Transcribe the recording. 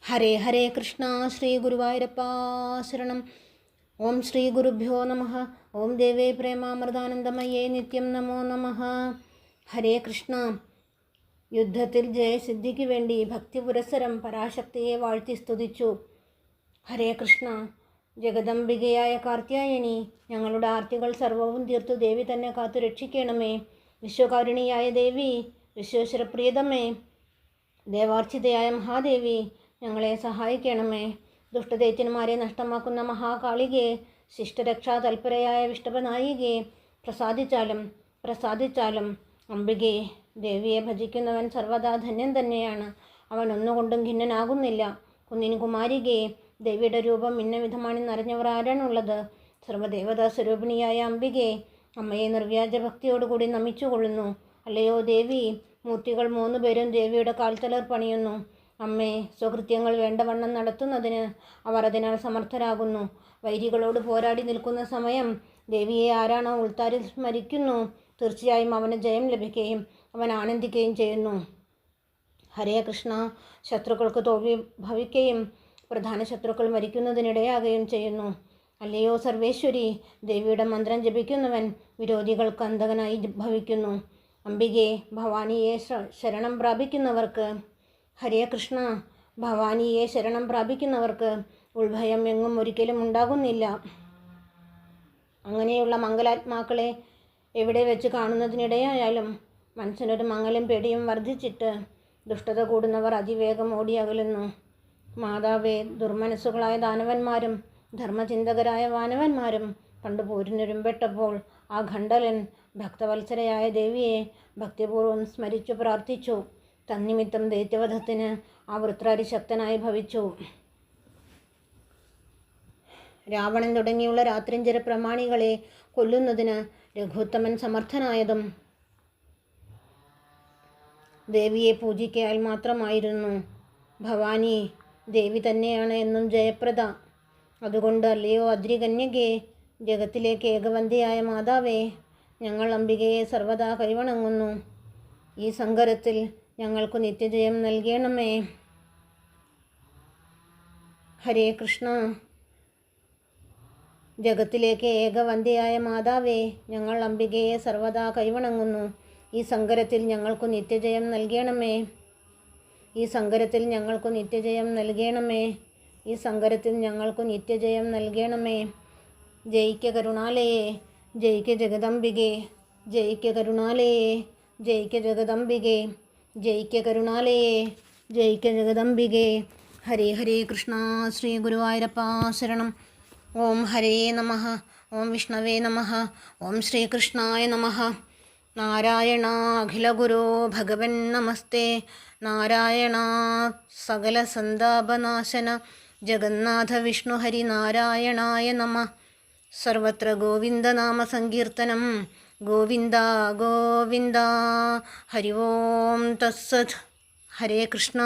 ഹരേ ഹരേ കൃഷ്ണ. ശ്രീ ഗുരുവായൂരപ്പ ശരണം. ഓം ശ്രീ ഗുരുഭ്യോ നമഃ. ഓം ദേവേ പ്രേമാമൃതാനന്ദമയേ നിത്യം നമോ നമഃ. ഹരേ കൃഷ്ണ. യുദ്ധത്തിൽ ജയസിദ്ധിക്ക് വേണ്ടി ഭക്തി പുരസ്സരം പരാശക്തിയെ വാഴ്ത്തി സ്തുതിച്ചു. ഹരേ കൃഷ്ണ. ജഗദംബികയായ കാർത്യായനി, ഞങ്ങളുടെ ആർത്തികൾ സർവവും തീർത്തു ദേവി തന്നെ കാത്തു രക്ഷിക്കണമേ. വിശ്വകാരുണിയായ ദേവി, വിശ്വേശ്വരപ്രിയതമേ, ദേവാർച്ചിതയായ മഹാദേവി, ഞങ്ങളെ സഹായിക്കണമേ. ദുഷ്ടദൈത്യന്മാരെ നഷ്ടമാക്കുന്ന മഹാകാളികെ, ശിഷ്ടരക്ഷാ തൽപരയായ വിഷ്ടപനായികെ, പ്രസാദിച്ചാലും അംബികെ. ദേവിയെ ഭജിക്കുന്നവൻ സർവദാ ധന്യൻ തന്നെയാണ്. അവൻ ഒന്നുകൊണ്ടും ഖിന്നനാകുന്നില്ല. കുന്നിൻ കുമാരികെ, ദേവിയുടെ രൂപം ഇന്ന വിധമാണെന്നറിഞ്ഞവർ ആരാണുള്ളത്? സർവ്വദേവതാ സ്വരൂപിണിയായ അംബികെ, അമ്മയെ നിർവ്യാജ ഭക്തിയോടുകൂടി നമിച്ചുകൊള്ളുന്നു. അല്ലയോ ദേവി, മൂർത്തികൾ 3 പേരും ദേവിയുടെ കാൽത്തലർ പണിയുന്നു. അമ്മേ, സ്വകൃത്യങ്ങൾ വേണ്ടവണ്ണം നടത്തുന്നതിന് അവർ അതിനാൽ സമർത്ഥരാകുന്നു. വൈരികളോട് പോരാടി നിൽക്കുന്ന സമയം ദേവിയെ ആരാണോ ഉൾത്താരിൽ സ്മരിക്കുന്നു, തീർച്ചയായും അവന് ജയം ലഭിക്കുകയും അവൻ ആനന്ദിക്കുകയും ചെയ്യുന്നു. ഹരേ കൃഷ്ണ. ശത്രുക്കൾക്ക് തോൽവി ഭവിക്കുകയും പ്രധാന ശത്രുക്കൾ മരിക്കുന്നതിനിടയാകുകയും ചെയ്യുന്നു. അല്ലയോ സർവേശ്വരി, ദേവിയുടെ മന്ത്രം ജപിക്കുന്നവൻ വിരോധികൾക്ക് അന്തകനായി ഭവിക്കുന്നു. അംബികെ, ഭവാനിയെ ശരണം പ്രാപിക്കുന്നവർക്ക് ഹരേ കൃഷ്ണ. ഭവാനിയെ ശരണം പ്രാപിക്കുന്നവർക്ക് ഉൾഭയം എങ്ങും ഒരിക്കലും ഉണ്ടാകുന്നില്ല. അങ്ങനെയുള്ള മംഗലാത്മാക്കളെ എവിടെ വെച്ച് കാണുന്നതിനിടയായാലും മനസ്സിനൊരു മങ്ങലും പേടിയും വർദ്ധിച്ചിട്ട് ദുഷ്ടത കൂടുന്നവർ അതിവേഗം ഓടി അകലുന്നു. മാതാവേ, ദുർമനസ്സുകളായ ദാനവന്മാരും ധർമ്മചിന്തകരായ വാനവന്മാരും പണ്ട് പോരിനൊരുമ്പെട്ടപ്പോൾ ആ ഖണ്ഡലൻ ഭക്തവത്സരയായ ദേവിയെ ഭക്തിപൂർവ്വം സ്മരിച്ചു പ്രാർത്ഥിച്ചു. തന്നിമിത്തം ദൈത്യവധത്തിന് ആ വൃത്രാരി ശക്തനായി ഭവിച്ചു. രാവണൻ തുടങ്ങിയുള്ള രാത്രിഞ്ചര പ്രമാണികളെ കൊല്ലുന്നതിന് രഘുത്തമൻ സമർത്ഥനായതും ദേവിയെ പൂജിക്കയാൽ മാത്രമായിരുന്നു. ഭവാനി ദേവി തന്നെയാണ് എന്നും ജയപ്രദ. അതുകൊണ്ട് അല്ലയോ അദ്രികന്യകെ, ജഗത്തിലേക്ക് ഏകവന്ധിയായ മാതാവേ, ഞങ്ങൾ അംബികയെ സർവദാ കൈവണങ്ങുന്നു. ഈ സങ്കരത്തിൽ ഞങ്ങൾക്ക് നിത്യജയം നൽകണമേ. ഹരേ കൃഷ്ണ. ജഗത്തിലേക്ക് ഏകവന്ധ്യയായ മാതാവേ, ഞങ്ങൾ അംബികയെ സർവദാ കൈവണങ്ങുന്നു. ഈ സങ്കരത്തിൽ ഞങ്ങൾക്ക് നിത്യജയം നൽകണമേ. ഈ സങ്കരത്തിൽ ഞങ്ങൾക്ക് നിത്യജയം നൽകണമേ. ഈ സങ്കരത്തിൽ ഞങ്ങൾക്ക് നിത്യജയം നൽകണമേ. ജയിക്ക കരുണാലയെ, ജയിക്ക ജഗദംബികെ, ജയിക്ക കരുണാലയെ, ജയിക്ക ജഗദംബികെ, ജയിക്ക കരുണാലയെ, ജയിക്ക ജഗദംബികെ. ഹരേ ഹരേ കൃഷ്ണ. ശ്രീ ഗുരുവായൂരപ്പ ശരണം. ഓം ഹരേ നമഃ. ഓം വിഷ്ണവേ നമഃ. ഓം ശ്രീകൃഷ്ണായ നമഃ. നാരായണ അഖിലഗുരോ ഭഗവൻ നമസ്തേ. നാരായണ സകല സന്താപനാശന ജഗന്നാഥ വിഷ്ണു ഹരി നാരായണായ നമഃ. സർവത്ര ഗോവിന്ദനാമ സങ്കീർത്തനം. ഗോവിന്ദ ഗോവിന്ദ. ഹരി ഓം തത്സത്. ഹരേ കൃഷ്ണ.